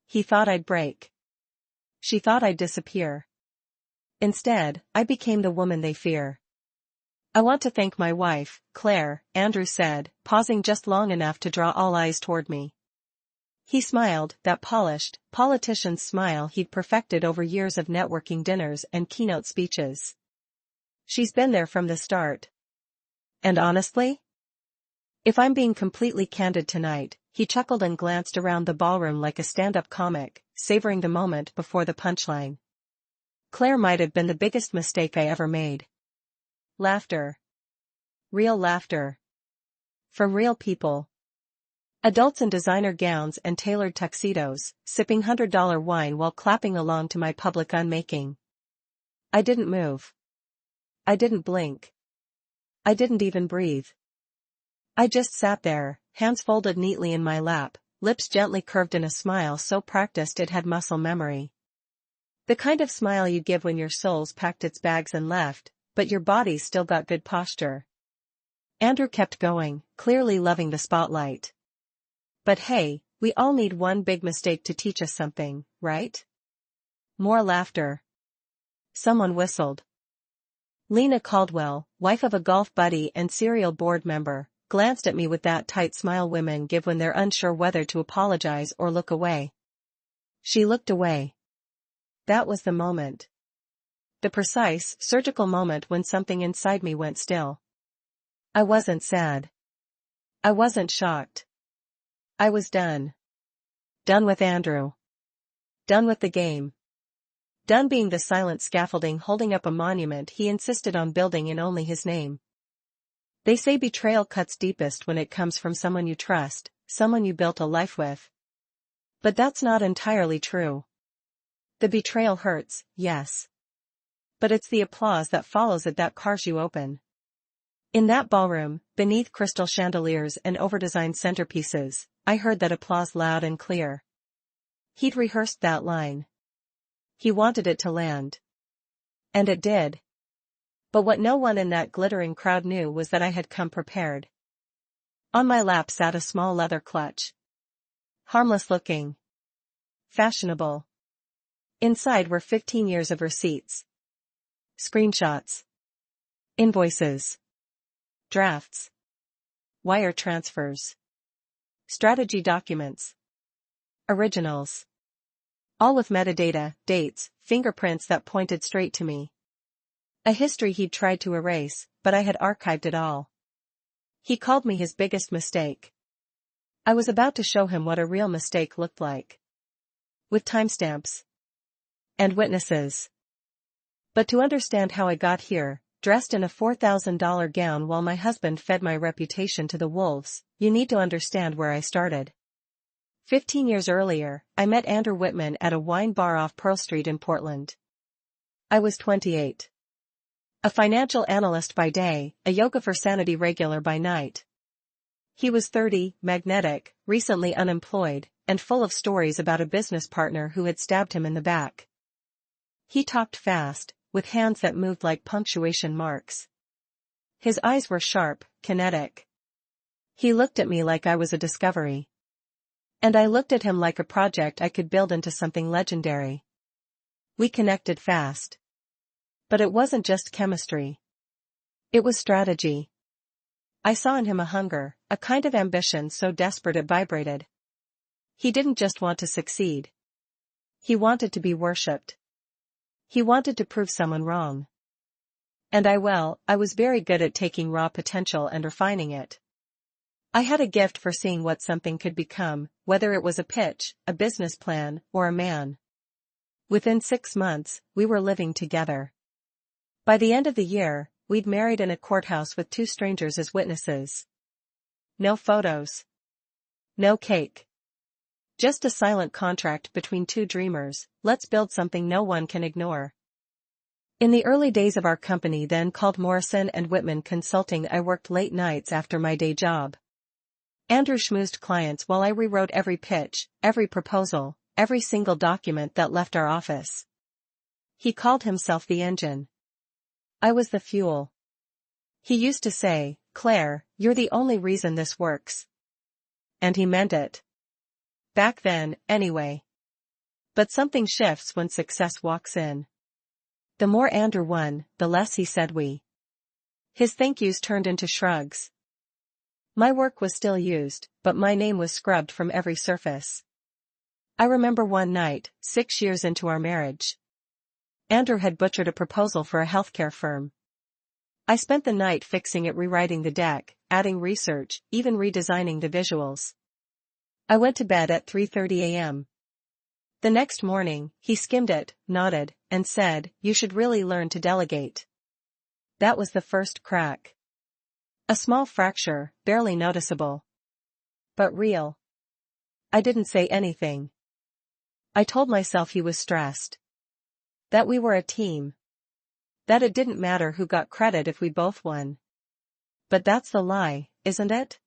He thought I'd break. She thought I'd disappear. Instead, I became the woman they fear. I want to thank my wife, Claire, Andrew said, pausing just long enough to draw all eyes toward me. He smiled, that polished, politician's smile he'd perfected over years of networking dinners and keynote speeches. She's been there from the start. And honestly? If I'm being completely candid tonight, he chuckled and glanced around the ballroom like a stand-up comic, savoring the moment before the punchline. Claire might have been the biggest mistake I ever made. Laughter. Real laughter. From real people. Adults in designer gowns and tailored tuxedos, sipping $100 wine while clapping along to my public unmaking. I didn't move. I didn't blink. I didn't even breathe. I just sat there, hands folded neatly in my lap, lips gently curved in a smile so practiced it had muscle memory. The kind of smile you give when your soul's packed its bags and left, but your body's still got good posture. Andrew kept going, clearly loving the spotlight. But hey, we all need one big mistake to teach us something, right? More laughter. Someone whistled. Lena Caldwell, wife of a golf buddy and serial board member, glanced at me with that tight smile women give when they're unsure whether to apologize or look away. She looked away. That was the moment. The precise, surgical moment when something inside me went still. I wasn't sad. I wasn't shocked. I was done. Done with Andrew. Done with the game. Done being the silent scaffolding holding up a monument he insisted on building in only his name. They say betrayal cuts deepest when it comes from someone you trust, someone you built a life with. But that's not entirely true. The betrayal hurts, yes. But it's the applause that follows it that carves you open. In that ballroom, beneath crystal chandeliers and overdesigned centerpieces, I heard that applause loud and clear. He'd rehearsed that line. He wanted it to land. And it did. But what no one in that glittering crowd knew was that I had come prepared. On my lap sat a small leather clutch. Harmless looking. Fashionable. Inside were 15 years of receipts. Screenshots. Invoices. Drafts. Wire transfers. Strategy documents. Originals. All with metadata, dates, fingerprints that pointed straight to me. A history he'd tried to erase, but I had archived it all. He called me his biggest mistake. I was about to show him what a real mistake looked like. With timestamps. And witnesses. But to understand how I got here, dressed in a $4,000 gown while my husband fed my reputation to the wolves, you need to understand where I started. 15 years earlier, I met Andrew Whitman at a wine bar off Pearl Street in Portland. I was 28. A financial analyst by day, a Yoga for Sanity regular by night. He was 30, magnetic, recently unemployed, and full of stories about a business partner who had stabbed him in the back. He talked fast, with hands that moved like punctuation marks. His eyes were sharp, kinetic. He looked at me like I was a discovery. And I looked at him like a project I could build into something legendary. We connected fast. But it wasn't just chemistry. It was strategy. I saw in him a hunger, a kind of ambition so desperate it vibrated. He didn't just want to succeed. He wanted to be worshipped. He wanted to prove someone wrong. And I was very good at taking raw potential and refining it. I had a gift for seeing what something could become, whether it was a pitch, a business plan, or a man. Within 6 months, we were living together. By the end of the year, we'd married in a courthouse with 2 strangers as witnesses. No photos. No cake. Just a silent contract between 2 dreamers, let's build something no one can ignore. In the early days of our company then called Morrison & Whitman Consulting, I worked late nights after my day job. Andrew schmoozed clients while I rewrote every pitch, every proposal, every single document that left our office. He called himself the engine. I was the fuel. He used to say, "Claire, you're the only reason this works." And he meant it. Back then, anyway. But something shifts when success walks in. The more Andrew won, the less he said we. His thank yous turned into shrugs. My work was still used, but my name was scrubbed from every surface. I remember one night, 6 years into our marriage. Andrew had butchered a proposal for a healthcare firm. I spent the night fixing it, rewriting the deck, adding research, even redesigning the visuals. I went to bed at 3:30 a.m. The next morning, he skimmed it, nodded, and said, "You should really learn to delegate." That was the first crack. A small fracture, barely noticeable. But real. I didn't say anything. I told myself he was stressed. That we were a team. That it didn't matter who got credit if we both won. But that's the lie, isn't it?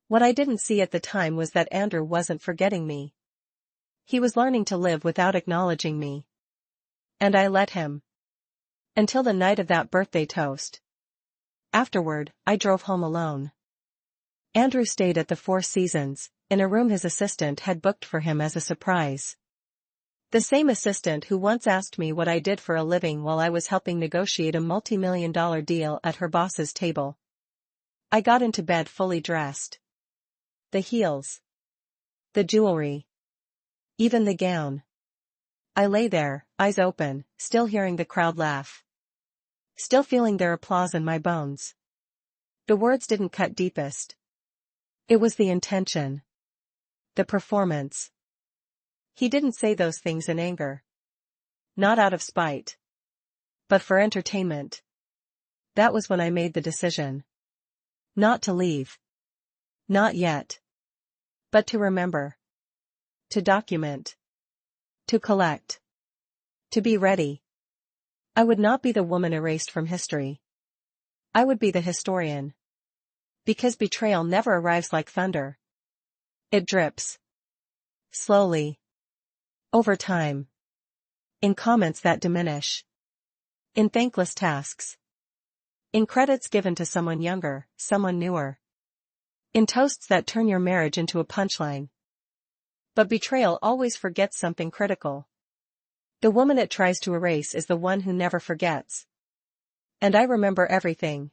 What I didn't see at the time was that Andrew wasn't forgetting me. He was learning to live without acknowledging me. And I let him. Until the night of that birthday toast. Afterward, I drove home alone. Andrew stayed at the Four Seasons, in a room his assistant had booked for him as a surprise. The same assistant who once asked me what I did for a living while I was helping negotiate a multi-million-dollar deal at her boss's table. I got into bed fully dressed. The heels. The jewelry. Even the gown. I lay there, eyes open, still hearing the crowd laugh. Still feeling their applause in my bones. The words didn't cut deepest. It was the intention. The performance. He didn't say those things in anger. Not out of spite. But for entertainment. That was when I made the decision. Not to leave. Not yet. But to remember. To document. To collect. To be ready. I would not be the woman erased from history. I would be the historian. Because betrayal never arrives like thunder. It drips. Slowly. Over time. In comments that diminish. In thankless tasks. In credits given to someone younger, someone newer. In toasts that turn your marriage into a punchline. But betrayal always forgets something critical. The woman it tries to erase is the one who never forgets. And I remember everything.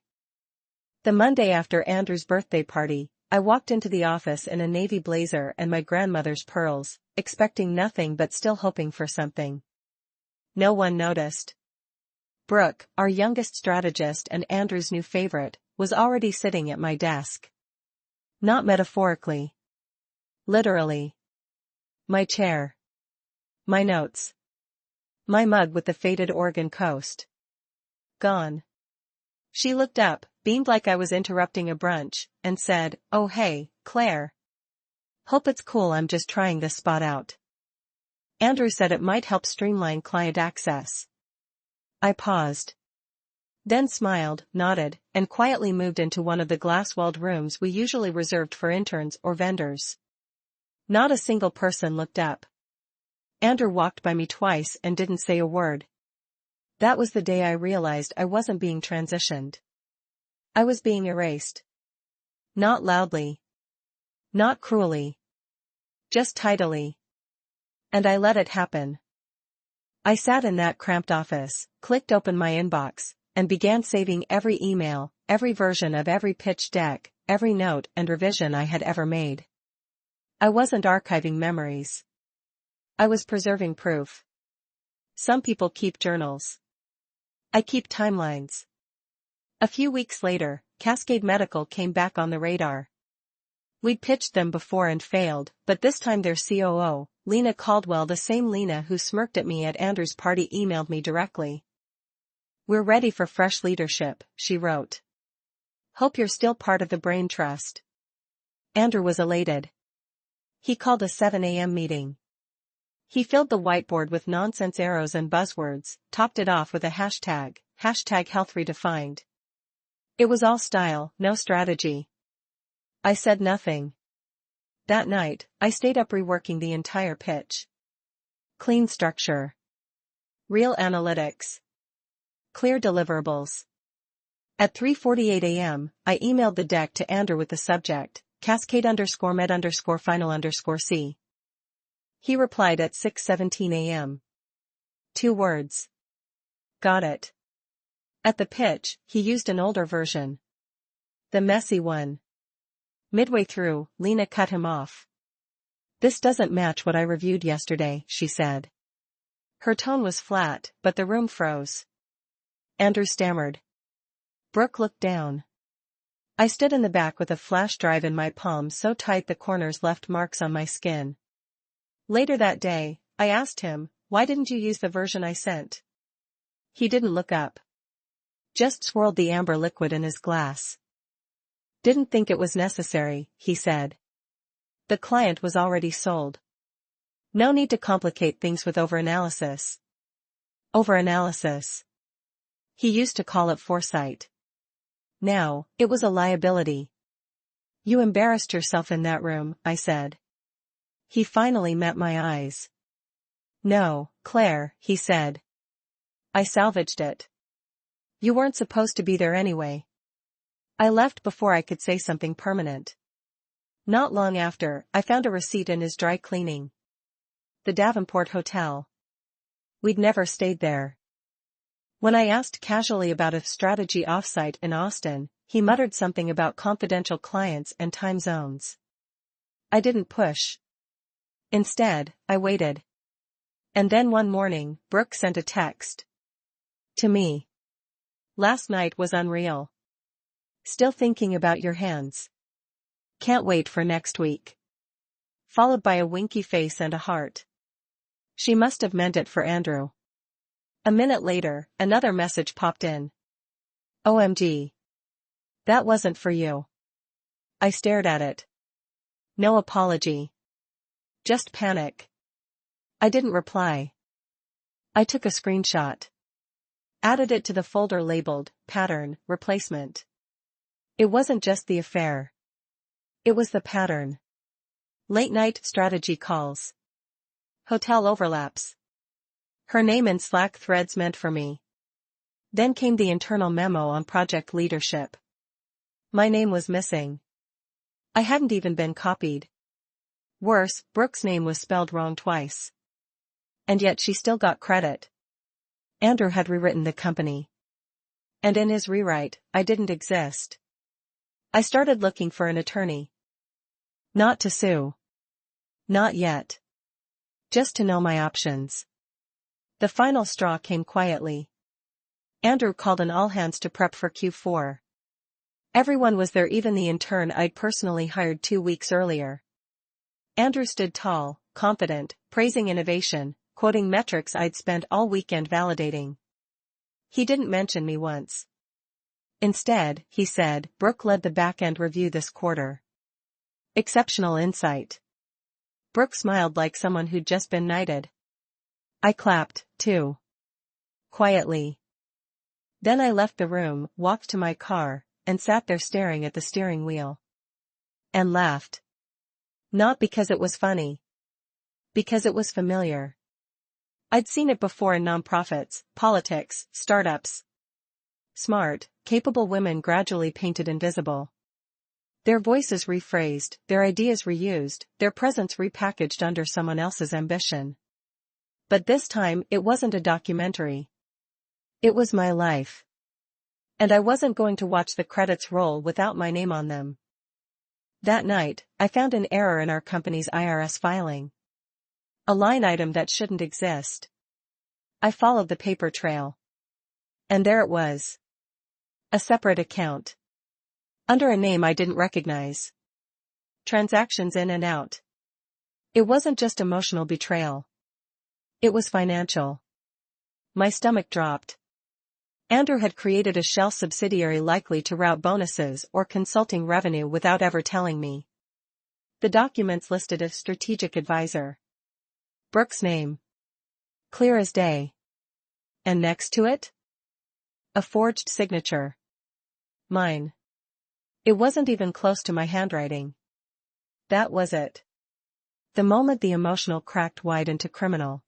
The Monday after Andrew's birthday party, I walked into the office in a navy blazer and my grandmother's pearls, expecting nothing but still hoping for something. No one noticed. Brooke, our youngest strategist and Andrew's new favorite, was already sitting at my desk. Not metaphorically. Literally. My chair. My notes. My mug with the faded Oregon coast. Gone. She looked up, beamed like I was interrupting a brunch, and said, "Oh hey, Claire. Hope it's cool, I'm just trying this spot out. Andrew said it might help streamline client access." I paused. Then smiled, nodded, and quietly moved into one of the glass-walled rooms we usually reserved for interns or vendors. Not a single person looked up. Andrew walked by me twice and didn't say a word. That was the day I realized I wasn't being transitioned. I was being erased. Not loudly. Not cruelly. Just tidily. And I let it happen. I sat in that cramped office, clicked open my inbox, and began saving every email, every version of every pitch deck, every note and revision I had ever made. I wasn't archiving memories. I was preserving proof. Some people keep journals. I keep timelines. A few weeks later, Cascade Medical came back on the radar. We'd pitched them before and failed, but this time their COO, Lena Caldwell, the same Lena who smirked at me at Andrew's party, emailed me directly. "We're ready for fresh leadership," she wrote. "Hope you're still part of the brain trust." Andrew was elated. He called a 7 a.m. meeting. He filled the whiteboard with nonsense arrows and buzzwords, topped it off with a hashtag health redefined. It was all style, no strategy. I said nothing. That night, I stayed up reworking the entire pitch. Clean structure. Real analytics. Clear deliverables. At 3:48 a.m., I emailed the deck to Andrew with the subject, Cascade_med_final_C. He replied at 6:17 a.m. 2 words. Got it. At the pitch, he used an older version. The messy one. Midway through, Lena cut him off. This doesn't match what I reviewed yesterday, she said. Her tone was flat, but the room froze. Andrew stammered. Brooke looked down. I stood in the back with a flash drive in my palm so tight the corners left marks on my skin. Later that day, I asked him, why didn't you use the version I sent? He didn't look up. Just swirled the amber liquid in his glass. Didn't think it was necessary, he said. The client was already sold. No need to complicate things with overanalysis. Overanalysis. He used to call it foresight. Now, it was a liability. You embarrassed yourself in that room, I said. He finally met my eyes. No, Claire, he said. I salvaged it. You weren't supposed to be there anyway. I left before I could say something permanent. Not long after, I found a receipt in his dry cleaning. The Davenport Hotel. We'd never stayed there. When I asked casually about a strategy offsite in Austin, he muttered something about confidential clients and time zones. I didn't push. Instead, I waited. And then one morning, Brooke sent a text. To me. Last night was unreal. Still thinking about your hands. Can't wait for next week. Followed by a winky face and a heart. She must have meant it for Andrew. A minute later, another message popped in. OMG. That wasn't for you. I stared at it. No apology. Just panic. I didn't reply. I took a screenshot. Added it to the folder labeled, Pattern, Replacement. It wasn't just the affair. It was the pattern. Late-night strategy calls. Hotel overlaps. Her name in Slack threads meant for me. Then came the internal memo on project leadership. My name was missing. I hadn't even been copied. Worse, Brooke's name was spelled wrong twice. And yet she still got credit. Andrew had rewritten the company. And in his rewrite, I didn't exist. I started looking for an attorney. Not to sue. Not yet. Just to know my options. The final straw came quietly. Andrew called an all-hands to prep for Q4. Everyone was there, even the intern I'd personally hired 2 weeks earlier. Andrew stood tall, confident, praising innovation, quoting metrics I'd spent all weekend validating. He didn't mention me once. Instead, he said, Brooke led the back-end review this quarter. Exceptional insight. Brooke smiled like someone who'd just been knighted. I clapped, too. Quietly. Then I left the room, walked to my car, and sat there staring at the steering wheel. And laughed. Not because it was funny. Because it was familiar. I'd seen it before in nonprofits, politics, startups. Smart, capable women gradually painted invisible. Their voices rephrased, their ideas reused, their presence repackaged under someone else's ambition. But this time, it wasn't a documentary. It was my life. And I wasn't going to watch the credits roll without my name on them. That night, I found an error in our company's IRS filing. A line item that shouldn't exist. I followed the paper trail. And there it was. A separate account. Under a name I didn't recognize. Transactions in and out. It wasn't just emotional betrayal. It was financial. My stomach dropped. Andrew had created a shell subsidiary likely to route bonuses or consulting revenue without ever telling me. The documents listed a strategic advisor. Brooke's name. Clear as day. And next to it? A forged signature. Mine. It wasn't even close to my handwriting. That was it. The moment the emotional cracked wide into criminal.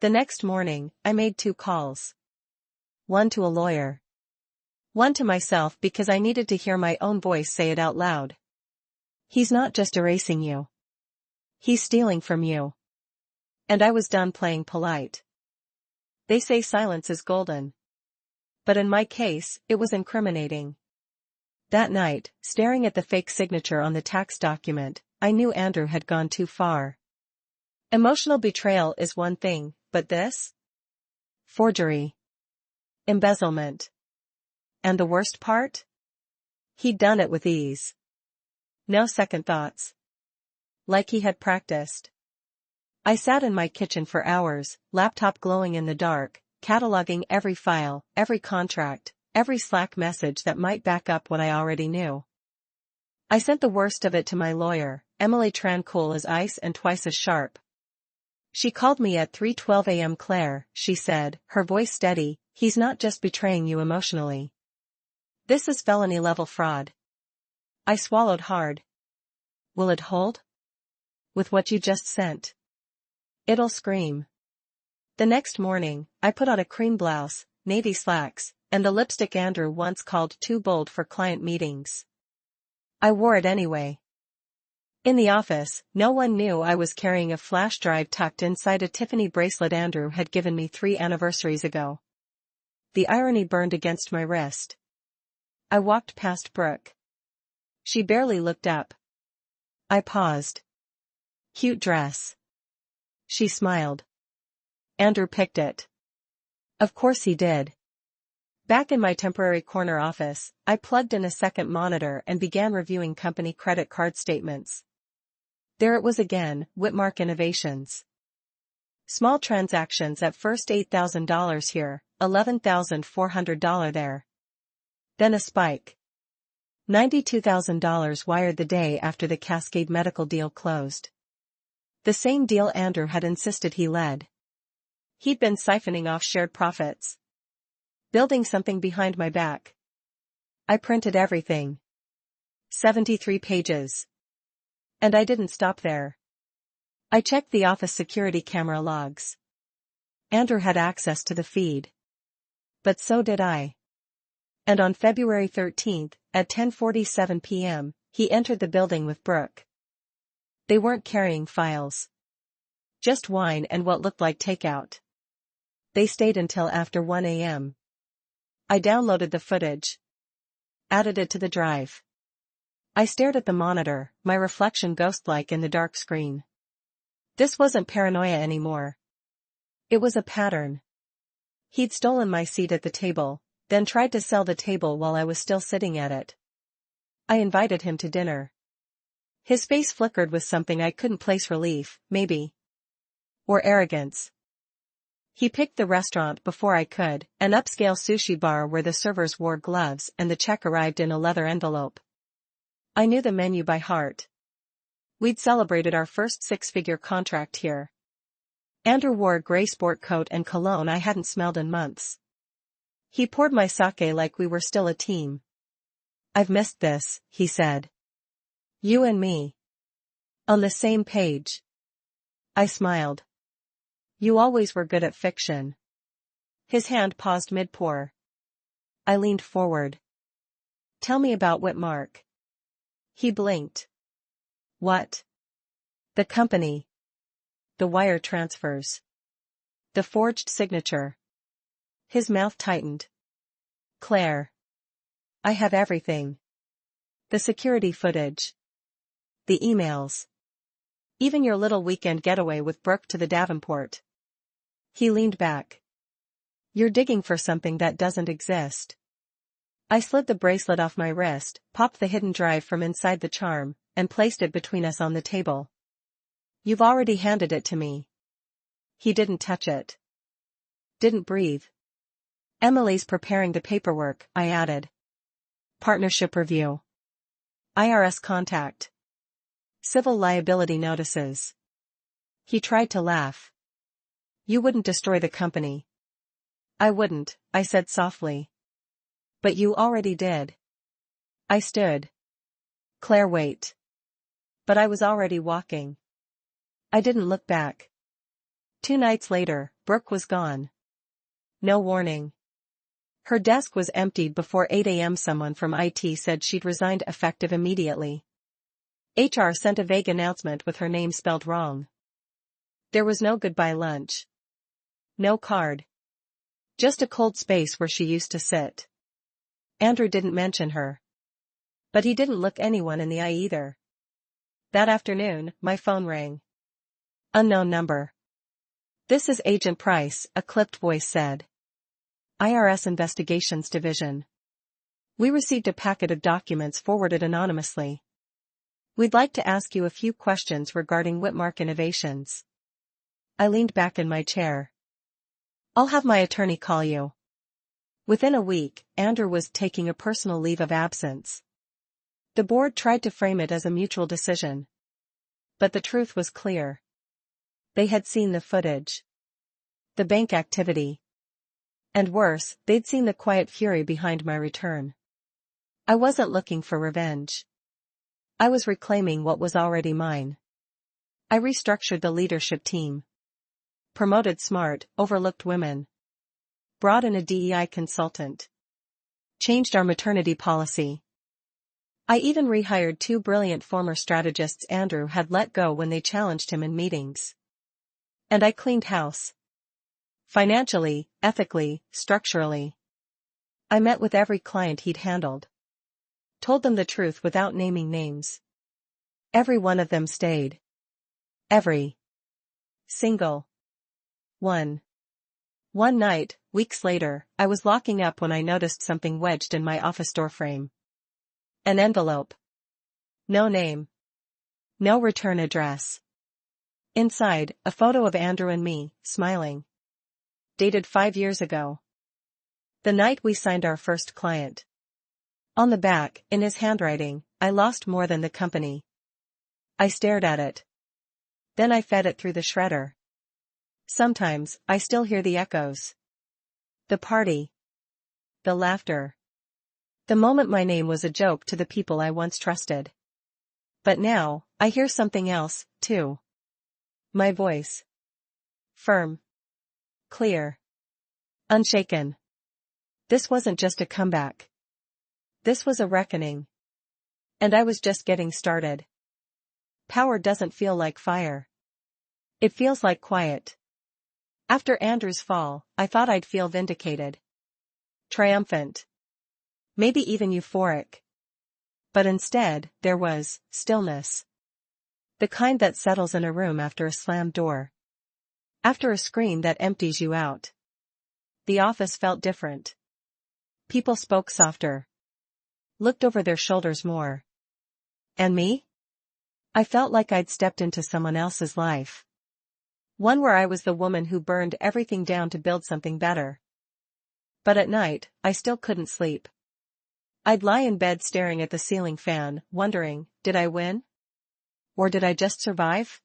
The next morning, I made 2 calls. One to a lawyer. One to myself because I needed to hear my own voice say it out loud. He's not just erasing you. He's stealing from you. And I was done playing polite. They say silence is golden. But in my case, it was incriminating. That night, staring at the fake signature on the tax document, I knew Andrew had gone too far. Emotional betrayal is one thing, but this? Forgery. Embezzlement. And the worst part? He'd done it with ease. No second thoughts. Like he had practiced. I sat in my kitchen for hours, laptop glowing in the dark, cataloging every file, every contract, every Slack message that might back up what I already knew. I sent the worst of it to my lawyer, Emily Tran, cool as ice and twice as sharp. She called me at 3:12 a.m. Claire, she said, her voice steady, he's not just betraying you emotionally. This is felony-level fraud. I swallowed hard. Will it hold? With what you just sent? It'll scream. The next morning, I put on a cream blouse, navy slacks, and the lipstick Andrew once called too bold for client meetings. I wore it anyway. In the office, no one knew I was carrying a flash drive tucked inside a Tiffany bracelet Andrew had given me 3 anniversaries ago. The irony burned against my wrist. I walked past Brooke. She barely looked up. I paused. Cute dress. She smiled. Andrew picked it. Of course he did. Back in my temporary corner office, I plugged in a second monitor and began reviewing company credit card statements. There it was again, Whitmark Innovations. Small transactions at first $8,000 here, $11,400 there. Then a spike. $92,000 wired the day after the Cascade Medical deal closed. The same deal Andrew had insisted he led. He'd been siphoning off shared profits. Building something behind my back. I printed everything. 73 pages. And I didn't stop there. I checked the office security camera logs. Andrew had access to the feed. But so did I. And on February 13th, at 10:47 p.m., he entered the building with Brooke. They weren't carrying files. Just wine and what looked like takeout. They stayed until after 1 a.m. I downloaded the footage. Added it to the drive. I stared at the monitor, my reflection ghost-like in the dark screen. This wasn't paranoia anymore. It was a pattern. He'd stolen my seat at the table, then tried to sell the table while I was still sitting at it. I invited him to dinner. His face flickered with something I couldn't place: relief, maybe. Or arrogance. He picked the restaurant before I could, an upscale sushi bar where the servers wore gloves and the check arrived in a leather envelope. I knew the menu by heart. We'd celebrated our first 6-figure contract here. Andrew wore a gray sport coat and cologne I hadn't smelled in months. He poured my sake like we were still a team. I've missed this, he said. You and me. On the same page. I smiled. You always were good at fiction. His hand paused mid-pour. I leaned forward. Tell me about Whitmark. He blinked. What? The company. The wire transfers. The forged signature. His mouth tightened. Claire. I have everything. The security footage. The emails. Even your little weekend getaway with Brooke to the Davenport. He leaned back. You're digging for something that doesn't exist. I slid the bracelet off my wrist, popped the hidden drive from inside the charm, and placed it between us on the table. You've already handed it to me. He didn't touch it. Didn't breathe. Emily's preparing the paperwork, I added. Partnership review. IRS contact. Civil liability notices. He tried to laugh. You wouldn't destroy the company. I wouldn't, I said softly. But you already did. I stood. Claire, wait. But I was already walking. I didn't look back. 2 nights later, Brooke was gone. No warning. Her desk was emptied before 8 a.m. Someone from IT said she'd resigned effective immediately. HR sent a vague announcement with her name spelled wrong. There was no goodbye lunch. No card. Just a cold space where she used to sit. Andrew didn't mention her. But he didn't look anyone in the eye either. That afternoon, my phone rang. Unknown number. "This is Agent Price," a clipped voice said. "IRS Investigations Division. We received a packet of documents forwarded anonymously. We'd like to ask you a few questions regarding Whitmark Innovations." I leaned back in my chair. "I'll have my attorney call you." Within a week, Andrew was taking a personal leave of absence. The board tried to frame it as a mutual decision. But the truth was clear. They had seen the footage. The bank activity. And worse, they'd seen the quiet fury behind my return. I wasn't looking for revenge. I was reclaiming what was already mine. I restructured the leadership team. Promoted smart, overlooked women. Brought in a DEI consultant. Changed our maternity policy. I even rehired 2 brilliant former strategists Andrew had let go when they challenged him in meetings. And I cleaned house. Financially, ethically, structurally. I met with every client he'd handled. Told them the truth without naming names. Every one of them stayed. Every single one. One night, weeks later, I was locking up when I noticed something wedged in my office doorframe. An envelope. No name. No return address. Inside, a photo of Andrew and me, smiling. Dated 5 years ago. The night we signed our first client. On the back, in his handwriting, "I lost more than the company." I stared at it. Then I fed it through the shredder. Sometimes, I still hear the echoes. The party. The laughter. The moment my name was a joke to the people I once trusted. But now, I hear something else, too. My voice. Firm. Clear. Unshaken. This wasn't just a comeback. This was a reckoning. And I was just getting started. Power doesn't feel like fire. It feels like quiet. After Andrew's fall, I thought I'd feel vindicated. Triumphant. Maybe even euphoric. But instead, there was stillness. The kind that settles in a room after a slammed door. After a scream that empties you out. The office felt different. People spoke softer. Looked over their shoulders more. And me? I felt like I'd stepped into someone else's life. One where I was the woman who burned everything down to build something better. But at night, I still couldn't sleep. I'd lie in bed staring at the ceiling fan, wondering, did I win? Or did I just survive?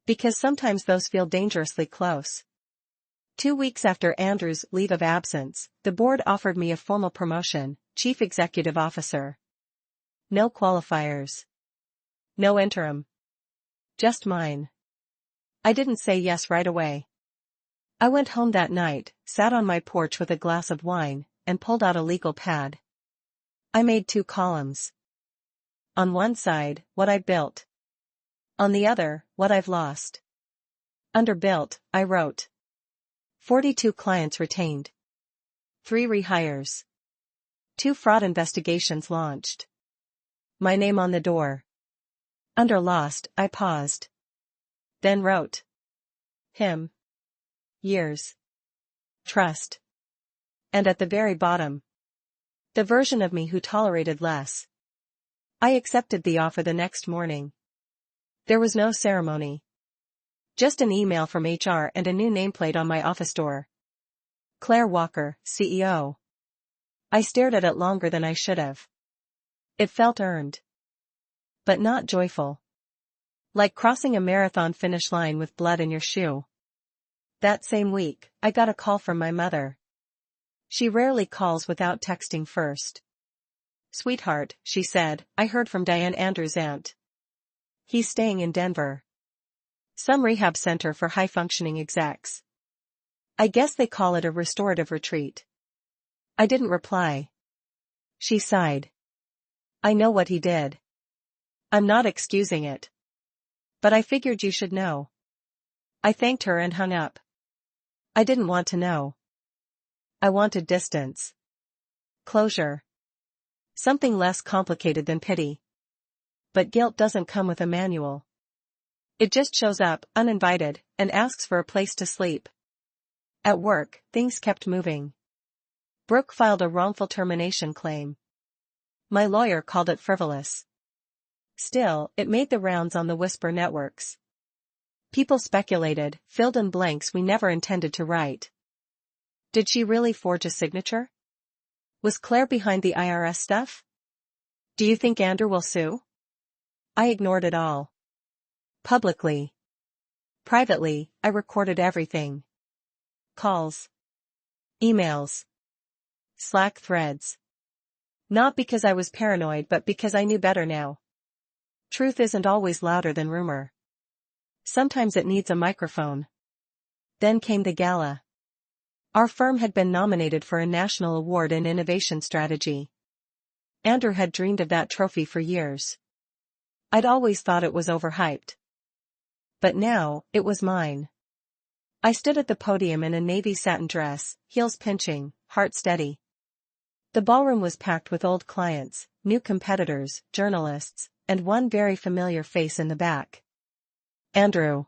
Because sometimes those feel dangerously close. 2 weeks after Andrew's leave of absence, the board offered me a formal promotion, Chief Executive Officer. No qualifiers. No interim. Just mine. I didn't say yes right away. I went home that night, sat on my porch with a glass of wine, and pulled out a legal pad. I made 2 columns. On one side, what I built. On the other, what I've lost. Under built, I wrote. 42 clients retained. 3 rehires. 2 fraud investigations launched. My name on the door. Under lost, I paused. Then wrote. Him. Years. Trust. And at the very bottom. The version of me who tolerated less. I accepted the offer the next morning. There was no ceremony. Just an email from HR and a new nameplate on my office door. Claire Walker, CEO. I stared at it longer than I should have. It felt earned. But not joyful. Like crossing a marathon finish line with blood in your shoe. That same week, I got a call from my mother. She rarely calls without texting first. "Sweetheart," she said, "I heard from Diane Andrews' aunt. He's staying in Denver. Some rehab center for high-functioning execs. I guess they call it a restorative retreat." I didn't reply. She sighed. "I know what he did. I'm not excusing it. But I figured you should know." I thanked her and hung up. I didn't want to know. I wanted distance. Closure. Something less complicated than pity. But guilt doesn't come with a manual. It just shows up, uninvited, and asks for a place to sleep. At work, things kept moving. Brooke filed a wrongful termination claim. My lawyer called it frivolous. Still, it made the rounds on the whisper networks. People speculated, filled in blanks we never intended to write. Did she really forge a signature? Was Claire behind the IRS stuff? Do you think Andrew will sue? I ignored it all. Publicly. Privately, I recorded everything. Calls. Emails. Slack threads. Not because I was paranoid but because I knew better now. Truth isn't always louder than rumor. Sometimes it needs a microphone. Then came the gala. Our firm had been nominated for a national award in innovation strategy. Andrew had dreamed of that trophy for years. I'd always thought it was overhyped. But now, it was mine. I stood at the podium in a navy satin dress, heels pinching, heart steady. The ballroom was packed with old clients, new competitors, journalists, and one very familiar face in the back. Andrew.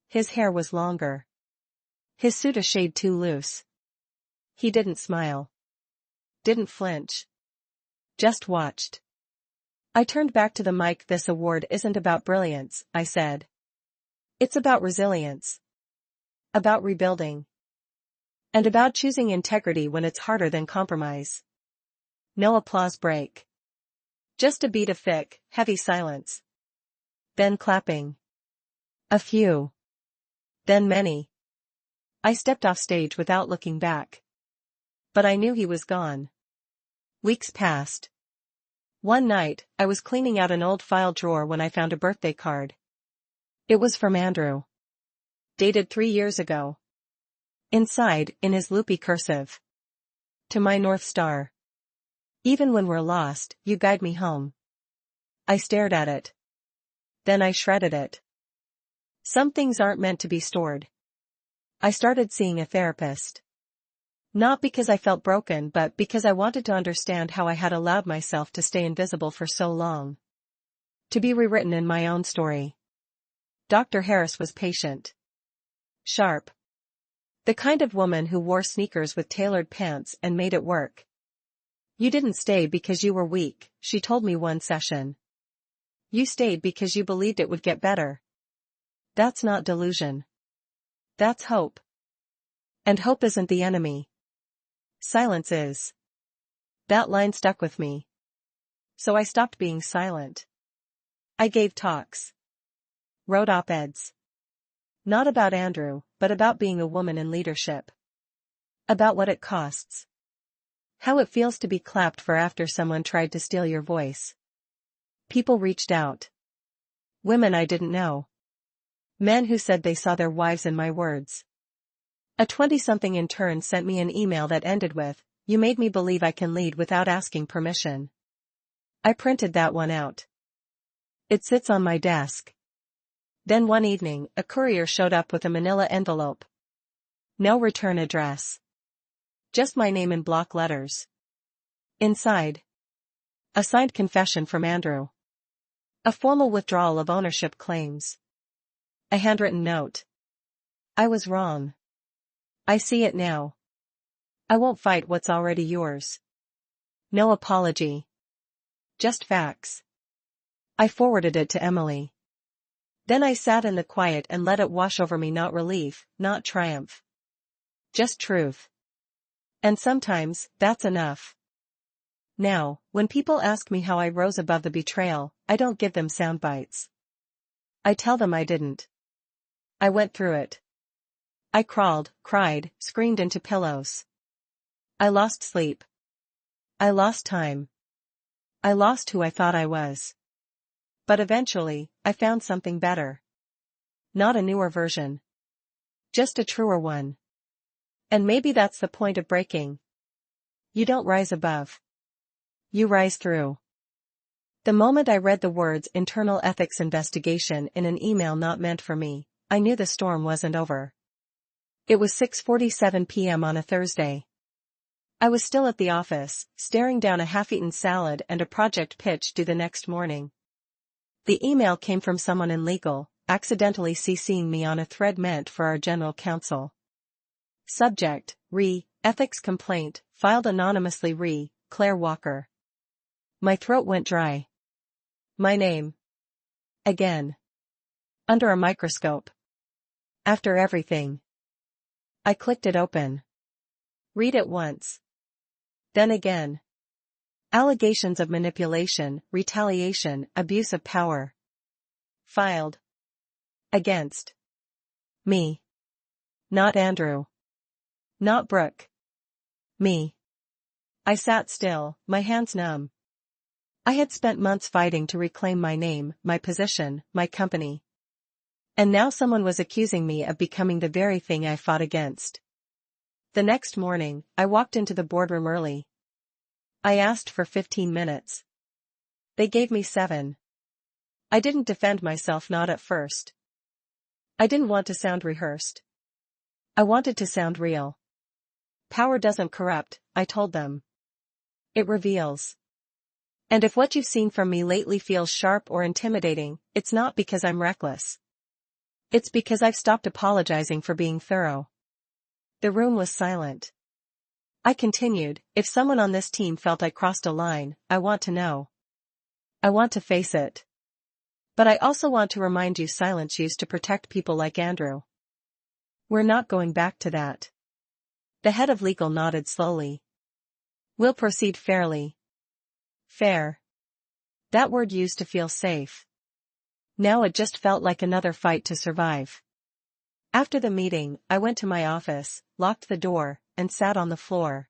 His hair was longer. His suit a shade too loose. He didn't smile. Didn't flinch. Just watched. I turned back to the mic. This award isn't about brilliance, I said. It's about resilience. About rebuilding. And about choosing integrity when it's harder than compromise. No applause break. Just a beat of thick, heavy silence. Then clapping. A few. Then many. I stepped off stage without looking back. But I knew he was gone. Weeks passed. One night, I was cleaning out an old file drawer when I found a birthday card. It was from Andrew. Dated 3 years ago. Inside, in his loopy cursive. To my North Star. Even when we're lost, you guide me home. I stared at it. Then I shredded it. Some things aren't meant to be stored. I started seeing a therapist. Not because I felt broken but because I wanted to understand how I had allowed myself to stay invisible for so long. To be rewritten in my own story. Dr. Harris was patient. Sharp. The kind of woman who wore sneakers with tailored pants and made it work. You didn't stay because you were weak, she told me one session. You stayed because you believed it would get better. That's not delusion. That's hope. And hope isn't the enemy. Silence is. That line stuck with me. So I stopped being silent. I gave talks. Wrote op-eds. Not about Andrew, but about being a woman in leadership. About what it costs. How it feels to be clapped for after someone tried to steal your voice. People reached out. Women I didn't know. Men who said they saw their wives in my words. A 20-something intern sent me an email that ended with, "You made me believe I can lead without asking permission." I printed that one out. It sits on my desk. Then one evening, a courier showed up with a manila envelope. No return address. Just my name in block letters. Inside. A signed confession from Andrew. A formal withdrawal of ownership claims. A handwritten note. I was wrong. I see it now. I won't fight what's already yours. No apology. Just facts. I forwarded it to Emily. Then I sat in the quiet and let it wash over me, not relief, not triumph. Just truth. And sometimes, that's enough. Now, when people ask me how I rose above the betrayal, I don't give them sound bites. I tell them I didn't. I went through it. I crawled, cried, screamed into pillows. I lost sleep. I lost time. I lost who I thought I was. But eventually, I found something better. Not a newer version. Just a truer one. And maybe that's the point of breaking. You don't rise above. You rise through. The moment I read the words internal ethics investigation in an email not meant for me, I knew the storm wasn't over. It was 6:47 p.m. on a Thursday. I was still at the office, staring down a half-eaten salad and a project pitch due the next morning. The email came from someone in legal, accidentally CCing me on a thread meant for our general counsel. Subject, ethics complaint, filed anonymously Claire Walker. My throat went dry. My name. Again. Under a microscope. After everything. I clicked it open. Read it once. Then again. Allegations of manipulation, retaliation, abuse of power. Filed. Against. Me. Not Andrew. Not Brooke. Me. I sat still, my hands numb. I had spent months fighting to reclaim my name, my position, my company. And now someone was accusing me of becoming the very thing I fought against. The next morning, I walked into the boardroom early. I asked for 15 minutes. They gave me 7. I didn't defend myself, not at first. I didn't want to sound rehearsed. I wanted to sound real. Power doesn't corrupt, I told them. It reveals. And if what you've seen from me lately feels sharp or intimidating, it's not because I'm reckless. It's because I've stopped apologizing for being thorough. The room was silent. I continued, if someone on this team felt I crossed a line, I want to know. I want to face it. But I also want to remind you silence used to protect people like Andrew. We're not going back to that. The head of legal nodded slowly. We'll proceed fairly. Fair. That word used to feel safe. Now it just felt like another fight to survive. After the meeting, I went to my office, locked the door, and sat on the floor.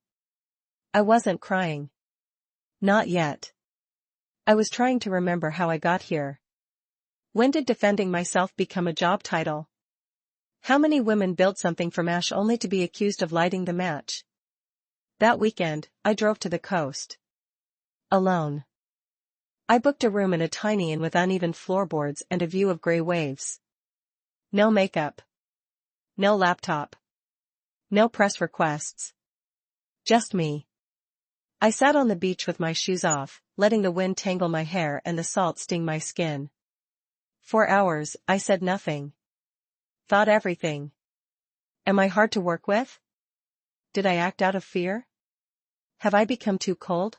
I wasn't crying. Not yet. I was trying to remember how I got here. When did defending myself become a job title? How many women build something from ash only to be accused of lighting the match? That weekend, I drove to the coast. Alone. I booked a room in a tiny inn with uneven floorboards and a view of gray waves. No makeup. No laptop. No press requests. Just me. I sat on the beach with my shoes off, letting the wind tangle my hair and the salt sting my skin. For hours, I said nothing. Thought everything. Am I hard to work with? Did I act out of fear? Have I become too cold?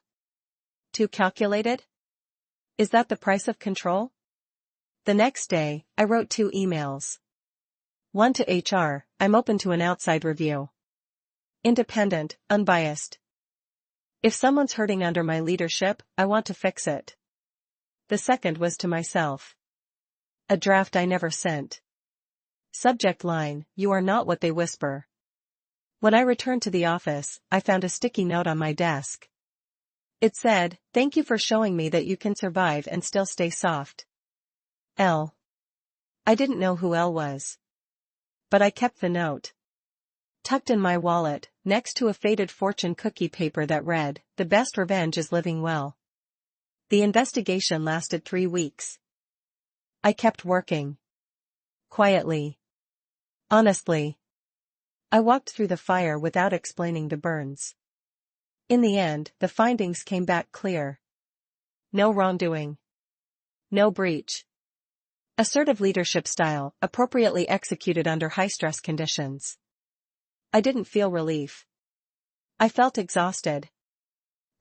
Too calculated? Is that the price of control? The next day, I wrote 2 emails. One to HR, I'm open to an outside review. Independent, unbiased. If someone's hurting under my leadership, I want to fix it. The second was to myself. A draft I never sent. Subject line, you are not what they whisper. When I returned to the office, I found a sticky note on my desk. It said, thank you for showing me that you can survive and still stay soft. L. I didn't know who L was. But I kept the note. Tucked in my wallet, next to a faded fortune cookie paper that read, the best revenge is living well. The investigation lasted 3 weeks. I kept working. Quietly. Honestly. I walked through the fire without explaining the burns. In the end, the findings came back clear. No wrongdoing. No breach. Assertive leadership style, appropriately executed under high-stress conditions. I didn't feel relief. I felt exhausted.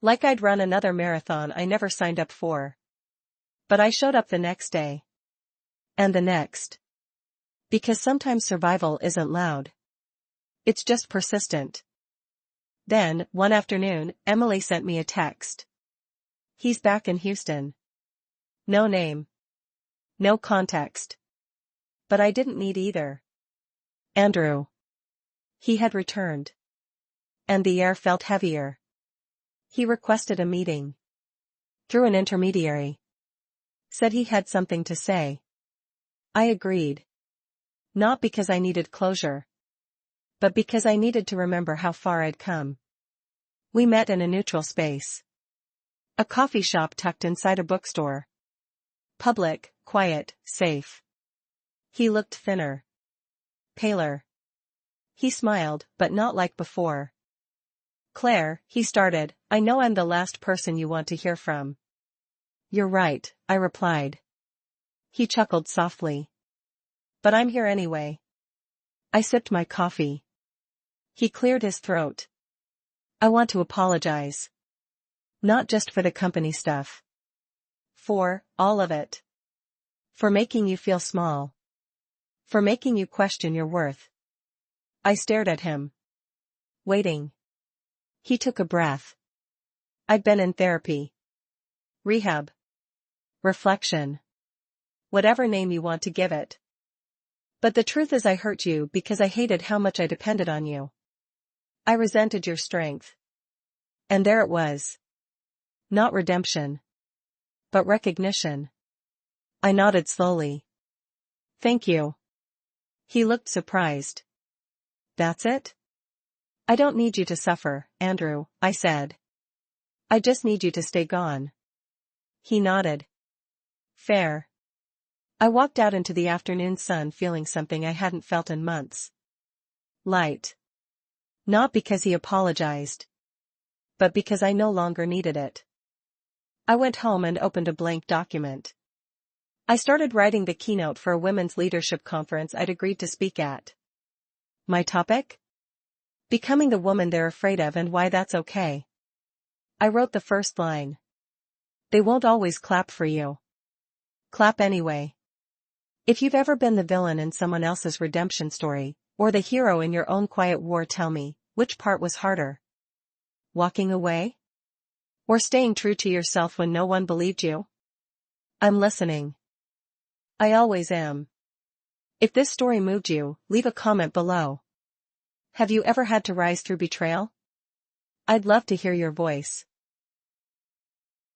Like I'd run another marathon I never signed up for. But I showed up the next day. And the next. Because sometimes survival isn't loud. It's just persistent. Then, one afternoon, Emily sent me a text. He's back in Houston. No name. No context. But I didn't need either. Andrew. He had returned. And the air felt heavier. He requested a meeting. Through an intermediary. Said he had something to say. I agreed. Not because I needed closure. But because I needed to remember how far I'd come. We met in a neutral space. A coffee shop tucked inside a bookstore. Public, quiet, safe. He looked thinner. paler. He smiled, but not like before. Claire, he started, I know I'm the last person you want to hear from. You're right, I replied. He chuckled softly. But I'm here anyway. I sipped my coffee. He cleared his throat. I want to apologize. Not just for the company stuff. For all of it. For making you feel small. For making you question your worth. I stared at him. Waiting. He took a breath. I'd been in therapy. Rehab. Reflection. Whatever name you want to give it. But the truth is I hurt you because I hated how much I depended on you. I resented your strength. And there it was. Not redemption. But recognition. I nodded slowly. Thank you. He looked surprised. That's it? I don't need you to suffer, Andrew, I said. I just need you to stay gone. He nodded. Fair. I walked out into the afternoon sun feeling something I hadn't felt in months. Light. Not because he apologized. But because I no longer needed it. I went home and opened a blank document. I started writing the keynote for a women's leadership conference I'd agreed to speak at. My topic? Becoming the woman they're afraid of and why that's okay. I wrote the first line. They won't always clap for you. Clap anyway. If you've ever been the villain in someone else's redemption story, or the hero in your own quiet war, tell me, which part was harder? Walking away? Or staying true to yourself when no one believed you? I'm listening. I always am. If this story moved you, leave a comment below. Have you ever had to rise through betrayal? I'd love to hear your voice.